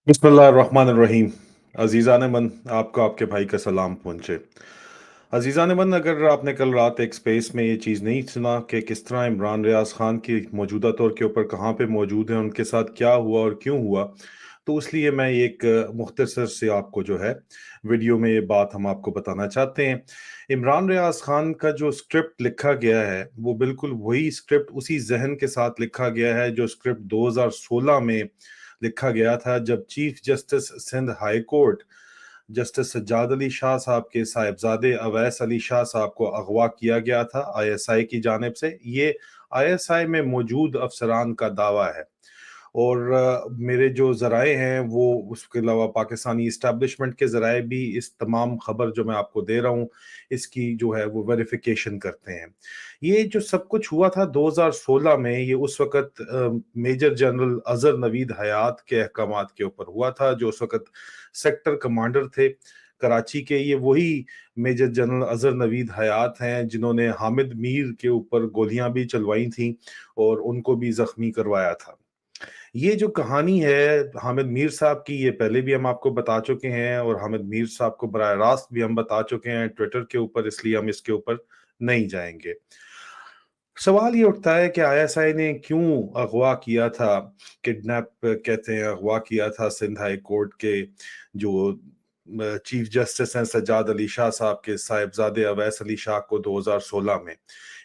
बिस्मिल्लाहिर्रहमानिर्रहीम। अज़ीज़ान मन, आपको आपके भाई का सलाम पहुँचे। अज़ीज़ान मन, अगर आपने कल रात एक स्पेस में ये चीज़ नहीं सुना कि किस तरह इमरान रियाज़ ख़ान की मौजूदा तौर के ऊपर कहाँ पे मौजूद हैं, उनके साथ क्या हुआ और क्यों हुआ, तो इसलिए मैं एक मुख्तसर से आपको जो है वीडियो में ये बात हम आपको बताना चाहते हैं। इमरान रियाज़ ख़ान का जो स्क्रिप्ट लिखा गया है, वो बिल्कुल वही स्क्रिप्ट उसी ज़हन के साथ लिखा गया है जो स्क्रिप्ट 2016 में लिखा गया था, जब chief justice Sindh high court justice Sajjad Ali Shah sahab के साहिबजादे अवैस अली शाह साहब को अगवा किया गया था आईएसआई की जानिब से। ये आईएसआई में मौजूद अफसरान का दावा है। और मेरे जो ज़राए हैं वो उसके अलावा पाकिस्तानी इस्टेब्लिशमेंट के ज़राए भी इस तमाम ख़बर जो मैं आपको दे रहा हूँ, इसकी जो है वो वेरिफिकेशन करते हैं। ये जो सब कुछ हुआ था 2016 में, ये उस वक़्त मेजर जनरल अज़हर नवीद हयात के अहकामात के ऊपर हुआ था, जो उस वक़्त सेक्टर कमांडर थे कराची के। ये वही मेजर जनरल अज़हर नवीद हयात हैं जिन्होंने हामिद मीर के ऊपर गोलियां भी चलवाई थीं और उनको भी ज़ख्मी करवाया था। ये जो कहानी है हामिद मीर साहब की, ये पहले भी हम आपको बता चुके हैं और हामिद मीर साहब को बराह रास्त भी हम बता चुके हैं ट्विटर के ऊपर, इसलिए हम इसके ऊपर नहीं जाएंगे। सवाल ये उठता है कि आईएसआई ने क्यों अगवा किया था, किडनैप कहते हैं, अगवा किया था सिंध हाई कोर्ट के जो चीफ जस्टिस हैं सज्जाद अली शाह साहब के साहिबजादे अवैस अली शाह को 2016 में।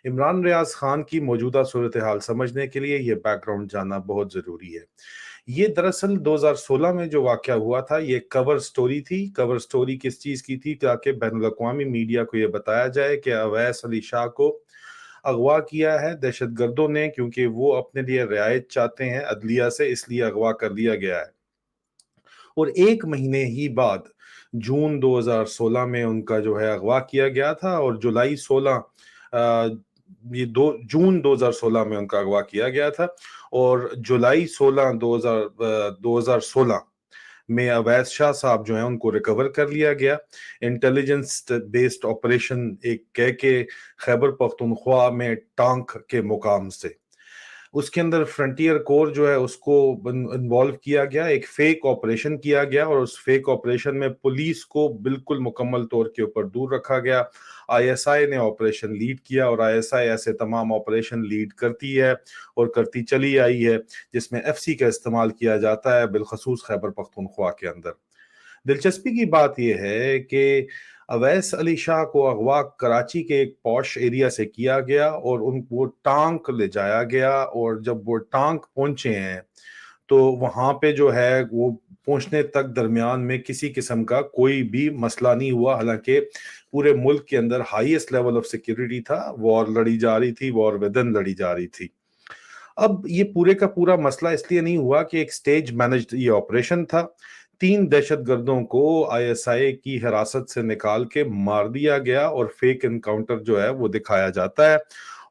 इमरान रियाज खान की मौजूदा सूरत हाल समझने के लिए ये बैकग्राउंड जानना बहुत ज़रूरी है। ये दरअसल 2016 में जो वाक़या हुआ था, ये कवर स्टोरी थी। कवर स्टोरी किस चीज़ की थी? ताकि बैनुल-अक़वामी मीडिया को ये बताया जाए कि अवैस अली शाह को अगवा किया है दहशतगर्दों ने, क्योंकि वो अपने लिए रियायत चाहते हैं अदलिया से, इसलिए अगवा कर लिया गया है। और 1 महीने ही बाद जून 2016 में उनका जो है अगवा किया गया था और जुलाई 16 ये 2 जून 2016 में उनका अगवा किया गया था और जुलाई 16 2016 में अवैस शाह साहब जो हैं उनको रिकवर कर लिया गया। इंटेलिजेंस बेस्ड ऑपरेशन एक कह के खैबर पख्तूनख्वा में टांक के मुकाम से। उसके अंदर फ्रंटियर कोर जो है उसको इन्वॉल्व किया गया, एक फेक ऑपरेशन किया गया और उस फेक ऑपरेशन में पुलिस को बिल्कुल मुकम्मल तौर के ऊपर दूर रखा गया। आईएसआई ने ऑपरेशन लीड किया और आईएसआई ऐसे तमाम ऑपरेशन लीड करती है और करती चली आई है जिसमें एफसी का इस्तेमाल किया जाता है, बिलखसूस खैबर पख्तूनख्वा के अंदर। दिलचस्पी की बात यह है कि अवैस अली शाह को अगवा कराची के एक पॉश एरिया से किया गया और उनको टांक ले जाया गया और जब वो टांक पहुंचे हैं तो वहां पे जो है वो पहुंचने तक दरमियान में किसी किस्म का कोई भी मसला नहीं हुआ। हालांकि पूरे मुल्क के अंदर हाईएस्ट लेवल ऑफ सिक्योरिटी था, वॉर लड़ी जा रही थी, वॉर विदन लड़ी जा रही थी। अब ये पूरे का पूरा मसला इसलिए नहीं हुआ कि एक स्टेज मैनेज्ड ये ऑपरेशन था। 3 दहशतगर्दों को आईएसआई की हिरासत से निकाल के मार दिया गया और फेक एनकाउंटर जो है वो दिखाया जाता है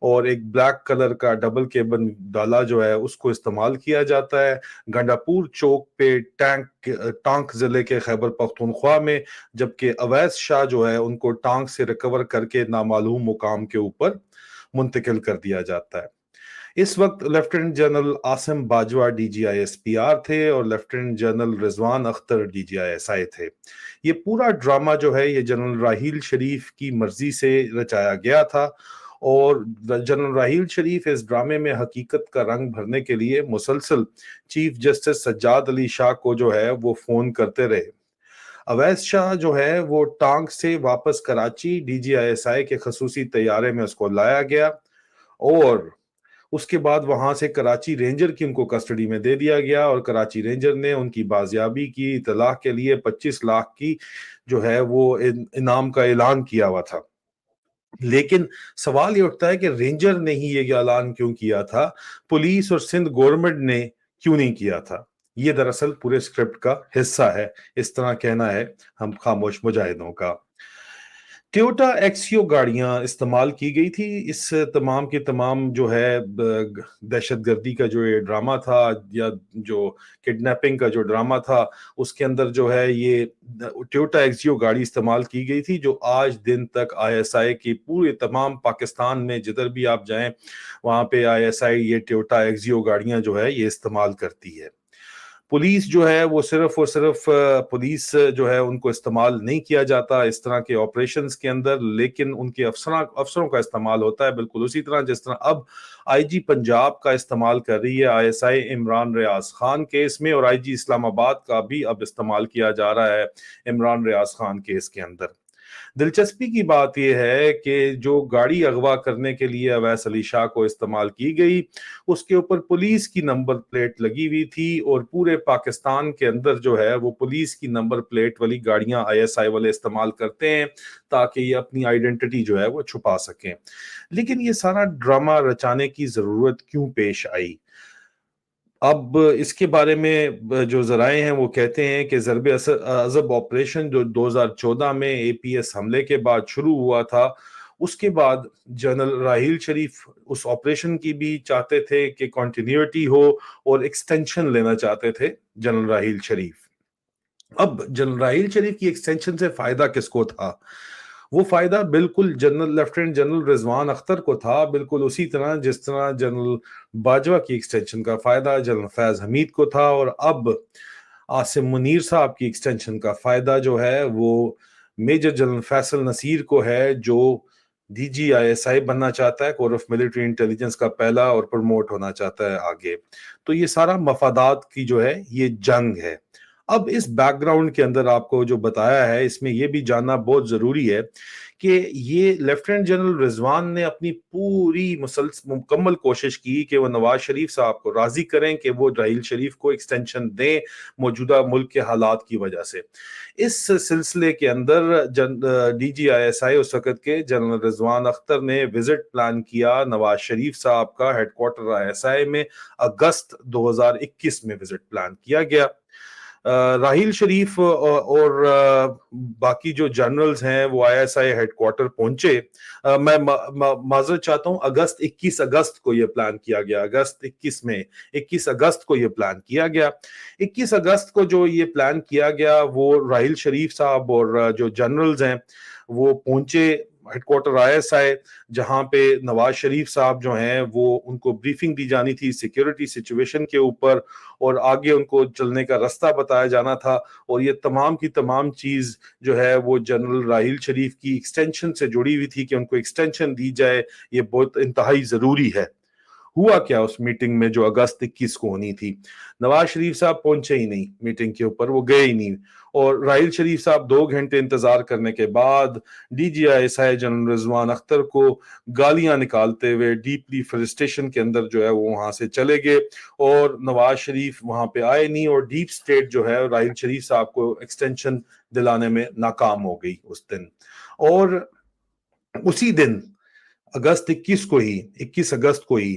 और एक ब्लैक कलर का डबल केबन डाला जो है उसको इस्तेमाल किया जाता है गंडापुर चौक पे टांक जिले के खैबर पख्तूनख्वा में, जबकि अवैस शाह जो है उनको टांक से रिकवर करके नामालूम मुकाम के ऊपर मुंतकिल कर दिया जाता है। इस वक्त lieutenant general Asim Bajwa DG ISPR थे और lieutenant general Rizwan Akhtar DG ISI थे। ये पूरा ड्रामा जो है ये जनरल राहील शरीफ की मर्जी से रचाया गया था और जनरल राहील शरीफ इस ड्रामे में हकीकत का रंग भरने के लिए मुसलसल चीफ जस्टिस सज्जाद अली शाह को जो है वो फोन करते रहे। अवैस शाह जो है वो टांग से वापस कराची डीजीआईएसआई के खसूसी तैयारे में उसको लाया गया और उसके बाद वहां से कराची रेंजर की उनको कस्टडी में दे दिया गया और कराची रेंजर ने उनकी बाजियाबी की इतलाह के लिए 25 लाख की जो है वो इनाम का ऐलान किया हुआ था। लेकिन सवाल ये उठता है कि रेंजर ने ही ये ऐलान क्यों किया था, पुलिस और सिंध गवर्नमेंट ने क्यों नहीं किया था? ये दरअसल पूरे स्क्रिप्ट का हिस्सा है, इस तरह कहना है हम खामोश मुजाहिदों का। टोयोटा एक्सियो गाड़ियां इस्तेमाल की गई थी। इस तमाम के तमाम जो है दहशतगर्दी का जो ये ड्रामा था या जो किडनैपिंग का जो ड्रामा था, उसके अंदर जो है ये टोयोटा एक्सियो गाड़ी इस्तेमाल की गई थी, जो आज दिन तक आईएसआई की पूरे तमाम पाकिस्तान में जिधर भी आप जाएं वहां पे आईएसआई ये टोयोटा एक्सियो गाड़ियां जो है ये इस्तेमाल करती है। पुलिस जो है वो सिर्फ और सिर्फ पुलिस जो है उनको इस्तेमाल नहीं किया जाता इस तरह के ऑपरेशंस के अंदर, लेकिन उनके अफसरों का इस्तेमाल होता है, बिल्कुल उसी तरह जिस तरह अब आईजी पंजाब का इस्तेमाल कर रही है आईएसआई इमरान रियाज खान केस में, और आईजी इस्लामाबाद का भी अब इस्तेमाल किया जा रहा है इमरान रियाज खान केस के अंदर। दिलचस्पी की बात यह है कि जो गाड़ी अगवा करने के लिए अवैस अली शाह को इस्तेमाल की गई, उसके ऊपर पुलिस की नंबर प्लेट लगी हुई थी, और पूरे पाकिस्तान के अंदर जो है वो पुलिस की नंबर प्लेट वाली गाड़ियां आईएसआई वाले इस्तेमाल करते हैं ताकि ये अपनी आइडेंटिटी जो है वो छुपा सकें। लेकिन ये सारा ड्रामा रचाने की जरूरत क्यों पेश आई? अब इसके बारे में जो जराए हैं वो कहते हैं कि ज़रब अज़ब ऑपरेशन जो 2014 में एपीएस हमले के बाद शुरू हुआ था, उसके बाद जनरल राहील शरीफ उस ऑपरेशन की भी चाहते थे कि कंटिन्यूटी हो और एक्सटेंशन लेना चाहते थे जनरल राहील शरीफ। अब जनरल राहील शरीफ की एक्सटेंशन से फायदा किसको था? वो फायदा बिल्कुल general lieutenant general Rizwan Akhtar को था, बिल्कुल उसी तरह जिस तरह जनरल बाजवा की एक्सटेंशन का फायदा जनरल फैज हमीद को था, और अब आसिम मुनीर साहब की एक्सटेंशन का फायदा जो है वो मेजर जनरल फैसल नसीर को है, जो डीजीआईएसआई बनना चाहता है, कोर ऑफ मिलिट्री इंटेलिजेंस का पहला, और प्रमोट होना चाहता है आगे। तो ये सारा मफादात की जो है ये जंग है। अब इस बैकग्राउंड के अंदर आपको जो बताया है, इसमें यह भी जानना बहुत जरूरी है कि ये लेफ्टिनेंट जनरल रिजवान ने अपनी पूरी मुकम्मल कोशिश की कि वो नवाज शरीफ साहब को राजी करें कि वो राहील शरीफ को एक्सटेंशन दें मौजूदा मुल्क के हालात की वजह से। इस सिलसिले के अंदर डीजीआईएसआई उस वक्त के जनरल रिजवान अख्तर ने विजिट प्लान किया नवाज शरीफ साहब का हेडक्वार्टर आईएसआई में। अगस्त 2021 में विजिट प्लान किया गया। राहील शरीफ और बाकी जो जनरल्स हैं वो आईएसआई हेडक्वार्टर पहुंचे। मैं माजरत चाहता हूं, 21 अगस्त को ये प्लान किया गया। अगस्त 21 अगस्त को ये प्लान किया गया। 21 अगस्त को जो ये प्लान किया गया वो राहील शरीफ साहब और जो जनरल्स हैं वो पहुंचे हेडक्वार्टर आईएसआई, जहां पे नवाज शरीफ साहब जो हैं वो उनको ब्रीफिंग दी जानी थी सिक्योरिटी सिचुएशन के ऊपर, और आगे उनको चलने का रास्ता बताया जाना था। और ये तमाम की तमाम चीज जो है वो जनरल राहील शरीफ की एक्सटेंशन से जुड़ी हुई थी कि उनको एक्सटेंशन दी जाए, ये बहुत इंतहाई जरूरी है। हुआ क्या उस मीटिंग में जो अगस्त 21 को होनी थी? नवाज शरीफ साहब पहुंचे ही नहीं मीटिंग के ऊपर, वो गए ही नहीं। और राहील शरीफ साहब 2 घंटे इंतजार करने के बाद डीजीआईएसआई जनरल रिजवान अख्तर को गालियां निकालते हुए डीपली फ्रस्ट्रेशन के अंदर जो है वो वहां से चले गए, और नवाज शरीफ वहां पे आए नहीं, और डीप स्टेट जो है राहील शरीफ साहब को एक्सटेंशन दिलाने में नाकाम हो गई उस दिन। और उसी दिन अगस्त 21 को ही 21 अगस्त को ही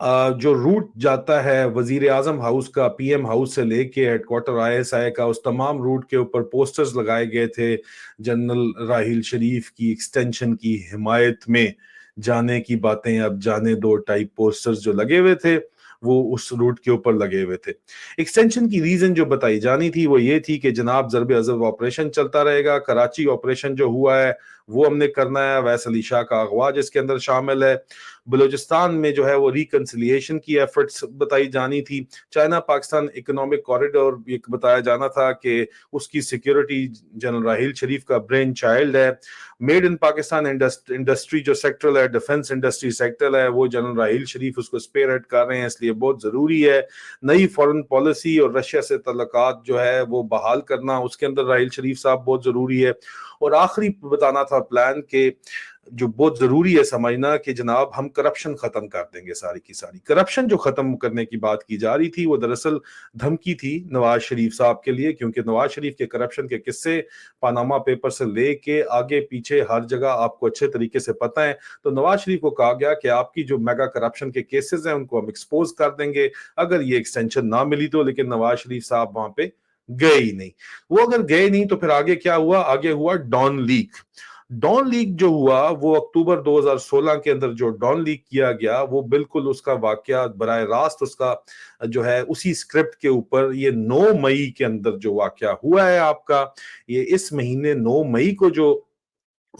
जो रूट जाता है वजीर आजम हाउस का पीएम हाउस से लेके हेडक्वार्टर आईएसआई का, उस तमाम रूट के ऊपर पोस्टर्स लगाए गए थे जनरल राहील शरीफ की एक्सटेंशन की हिमायत में। जाने की बातें अब जाने दो टाइप पोस्टर्स जो लगे हुए थे वो उस रूट के ऊपर लगे हुए थे। एक्सटेंशन की रीजन जो बताई जानी थी वो ये थी कि जनाब ज़रब अज़ब ऑपरेशन चलता रहेगा, कराची ऑपरेशन जो हुआ है वो हमने करना है, अवैस अली शाह का अगवा जिसके अंदर शामिल है, बलूचिस्तान में जो है वो रिकंसिलिएशन की एफर्ट्स बताई जानी थी, चाइना पाकिस्तान इकोनॉमिक कॉरिडोर एक बताया जाना था कि उसकी सिक्योरिटी जनरल राहील शरीफ का ब्रेन चाइल्ड है, मेड इन पाकिस्तान इंडस्ट्री जो सेक्टर है, डिफेंस इंडस्ट्री सेक्टर है, वो जनरल राहील शरीफ उसको स्पेयर हेड कर रहे हैं, इसलिए बहुत जरूरी है। नई फॉरेन पॉलिसी और रशिया से तल्लुकात जो है वो बहाल करना, उसके अंदर राहील शरीफ साहब बहुत जरूरी है। और आखिरी बताना था प्लान के जो बहुत जरूरी है समझना कि जनाब हम करप्शन खत्म कर देंगे, सारी की सारी करप्शन जो खत्म करने की बात की जा रही थी वो दरअसल धमकी थी नवाज शरीफ साहब के लिए, क्योंकि नवाज शरीफ के करप्शन के किस्से पानामा पेपर से लेके आगे पीछे हर जगह आपको अच्छे तरीके से पता है। तो नवाज शरीफ को कहा गया कि आपकी जो मेगा करप्शन के केसेस हैं उनको हम एक्सपोज कर देंगे अगर ये एक्सटेंशन ना मिली तो। लेकिन नवाज शरीफ साहब वहां पे गए ही नहीं। वो अगर गए नहीं तो फिर आगे क्या हुआ? आगे हुआ डॉन लीक। डॉन लीक जो हुआ वो अक्टूबर 2016 के अंदर जो डॉन लीक किया गया वो बिल्कुल उसका वाकया बराह रास्त उसका जो है उसी स्क्रिप्ट के ऊपर ये 9 मई के अंदर जो वाकया हुआ है आपका, ये इस महीने 9 मई को जो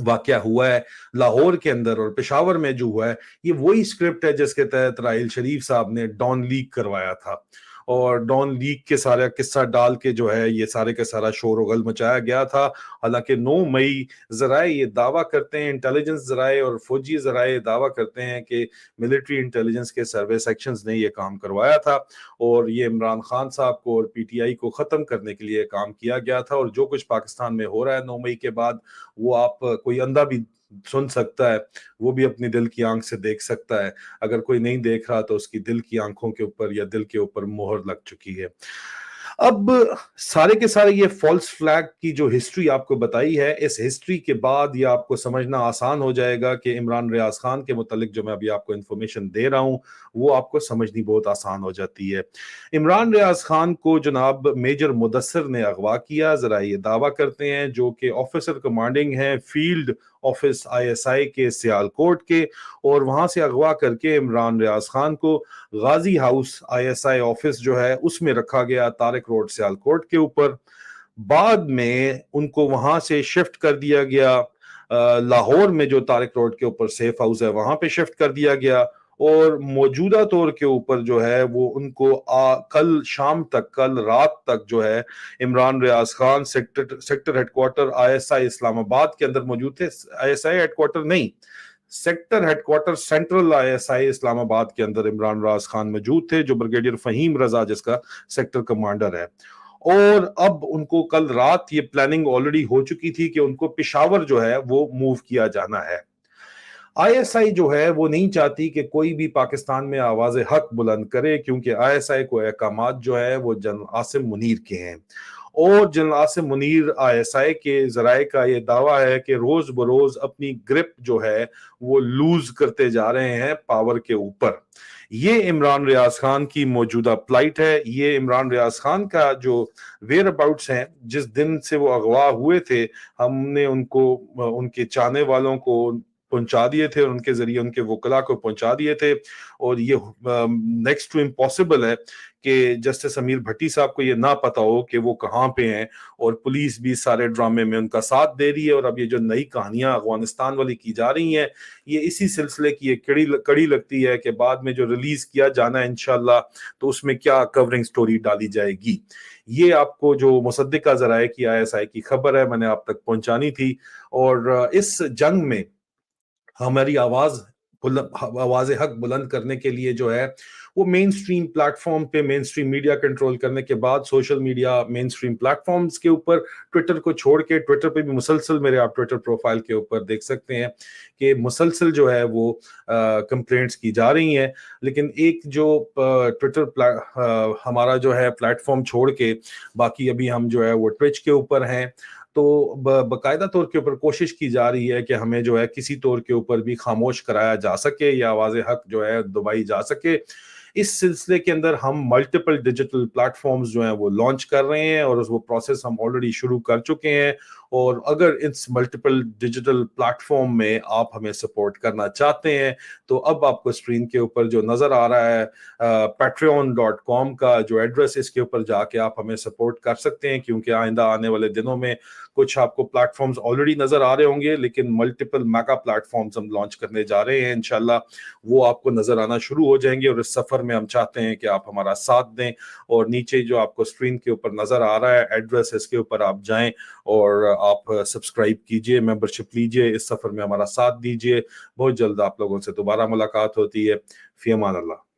वाकया हुआ है लाहौर के अंदर और पेशावर में जो हुआ है, ये वही स्क्रिप्ट है जिसके तहत राहील शरीफ साहब ने डॉन लीक करवाया था। اور ڈان لیگ کے سارا قصہ ڈال کے جو ہے یہ سارے کا سارا شور و غل مچایا گیا تھا. حالانکہ 9 مئی ذرائع یہ دعویٰ کرتے ہیں، انٹیلیجنس ذرائع اور فوجی ذرائع دعویٰ کرتے ہیں کہ ملٹری انٹیلیجنس کے سروے سیکشنز نے یہ کام کروایا تھا اور یہ عمران خان صاحب کو اور پی ٹی آئی کو ختم کرنے کے لیے کام کیا گیا تھا. اور جو کچھ پاکستان میں ہو رہا ہے 9 مئی کے بعد، وہ آپ کوئی اندھا بھی سن سکتا ہے، وہ بھی اپنی دل کی آنکھ سے دیکھ سکتا ہے. اگر کوئی نہیں دیکھ رہا تو اس کی دل کی آنکھوں کے اوپر یا دل کے اوپر مہر لگ چکی ہے. اب سارے کے سارے یہ فالس فلیگ کی جو ہسٹری آپ کو بتائی ہے، اس ہسٹری کے بعد یہ آپ کو سمجھنا آسان ہو جائے گا کہ عمران ریاض خان کے متعلق جو میں ابھی آپ کو انفارمیشن دے رہا ہوں وہ آپ کو سمجھنی بہت آسان ہو جاتی ہے. عمران ریاض خان کو جناب میجر مدثر نے اغوا کیا، ذرا یہ دعویٰ کرتے ہیں، جو کہ آفیسر کمانڈنگ ہیں فیلڈ آفس آئی ایس آئی کے سیالکوٹ کے، اور وہاں سے اغوا کر کے عمران ریاض خان کو Ghazi house I S I office جو ہے اس میں رکھا گیا، طارق روڈ سیالکوٹ کے اوپر. بعد میں ان کو وہاں سے شفٹ کر دیا گیا لاہور میں، جو طارق روڈ کے اوپر سیف ہاؤس ہے وہاں پہ شفٹ کر دیا گیا. اور موجودہ طور کے اوپر جو ہے وہ ان کو کل شام تک، کل رات تک جو ہے Imran Riaz Khan sector headquarter I S I Islamabad کے اندر موجود تھے. I S I headquarter نہیں، sector headquarter central I S I Islamabad کے اندر عمران ریاض خان موجود تھے، جو بریگیڈیئر فہیم رضا جس کا سیکٹر کمانڈر ہے. اور اب ان کو کل رات یہ پلاننگ آلریڈی ہو چکی تھی کہ ان کو پشاور جو ہے وہ موو کیا جانا ہے. آئی ایس آئی جو ہے وہ نہیں چاہتی کہ کوئی بھی پاکستان میں آواز حق بلند کرے، کیونکہ آئی ایس آئی کو احکامات جو ہے وہ جنرل عاصم منیر کے ہیں. اور جنرل عاصم منیر آئی ایس آئی کے ذرائع کا یہ دعویٰ ہے کہ روز بروز اپنی گرپ جو ہے وہ لوز کرتے جا رہے ہیں پاور کے اوپر. یہ عمران ریاض خان کی موجودہ پلائٹ ہے. یہ عمران ریاض خان کا جو ویئر اباؤٹس ہیں، جس دن سے وہ اغوا ہوئے تھے ہم نے ان کو، ان کے چاہنے والوں کو پہنچا دیے تھے اور ان کے ذریعے ان کے وکلا کو پہنچا دیے تھے. اور یہ نیکسٹ ٹو امپاسبل ہے کہ جسٹس امیر بھٹی صاحب کو یہ نہ پتا ہو کہ وہ کہاں پہ ہیں، اور پولیس بھی سارے ڈرامے میں ان کا ساتھ دے رہی ہے. اور اب یہ جو نئی کہانیاں افغانستان والی کی جا رہی ہیں، یہ اسی سلسلے کی ایک کڑی لگتی ہے کہ بعد میں جو ریلیز کیا جانا ہے انشاءاللہ تو اس میں کیا کورنگ سٹوری ڈالی جائے گی. یہ آپ کو جو مصدقہ ذرائع کی آئی ایس آئی کی خبر ہے میں نے آپ تک پہنچانی تھی. اور اس جنگ میں ہماری آواز حق بلند کرنے کے لیے جو ہے وہ مین سٹریم پلیٹ فارم پہ، مین سٹریم میڈیا کنٹرول کرنے کے بعد سوشل میڈیا مین سٹریم پلیٹ فارمز کے اوپر، ٹویٹر کو چھوڑ کے، ٹویٹر پہ بھی مسلسل میرے آپ ٹویٹر پروفائل کے اوپر دیکھ سکتے ہیں کہ مسلسل جو ہے وہ کمپلینٹس کی جا رہی ہیں. لیکن ایک جو ٹویٹر ہمارا جو ہے پلیٹ فارم چھوڑ کے باقی ابھی ہم جو ہے وہ ٹویچ کے اوپر ہیں، تو باقاعدہ طور کے اوپر کوشش کی جا رہی ہے کہ ہمیں جو ہے کسی طور کے اوپر بھی خاموش کرایا جا سکے یا آواز حق جو ہے دبائی جا سکے. اس سلسلے کے اندر ہم ملٹیپل ڈیجیٹل پلیٹ فارمز جو ہیں وہ لانچ کر رہے ہیں، اور وہ پروسیس ہم آلریڈی شروع کر چکے ہیں. اور اگر اس ملٹیپل ڈیجیٹل پلیٹ فارم میں آپ ہمیں سپورٹ کرنا چاہتے ہیں تو اب آپ کو اسکرین کے اوپر جو نظر آ رہا ہے patreon.com کا جو ایڈریس، اس کے اوپر جا کے آپ ہمیں سپورٹ کر سکتے ہیں. کیونکہ آئندہ آنے والے دنوں میں کچھ آپ کو پلیٹ فارمز آلریڈی نظر آ رہے ہوں گے، لیکن ملٹیپل میگا پلیٹ فارمز ہم لانچ کرنے جا رہے ہیں انشاءاللہ. وہ آپ کو نظر آنا شروع ہو جائیں گے، اور اس سفر میں ہم چاہتے ہیں کہ آپ ہمارا ساتھ دیں. اور نیچے جو آپ کو اسکرین کے اوپر نظر آ رہا ہے ایڈریس، اس کے اوپر آپ جائیں اور آپ سبسکرائب کیجئے، ممبرشپ لیجئے، اس سفر میں ہمارا ساتھ دیجئے. بہت جلد آپ لوگوں سے دوبارہ ملاقات ہوتی ہے. فی امان اللہ.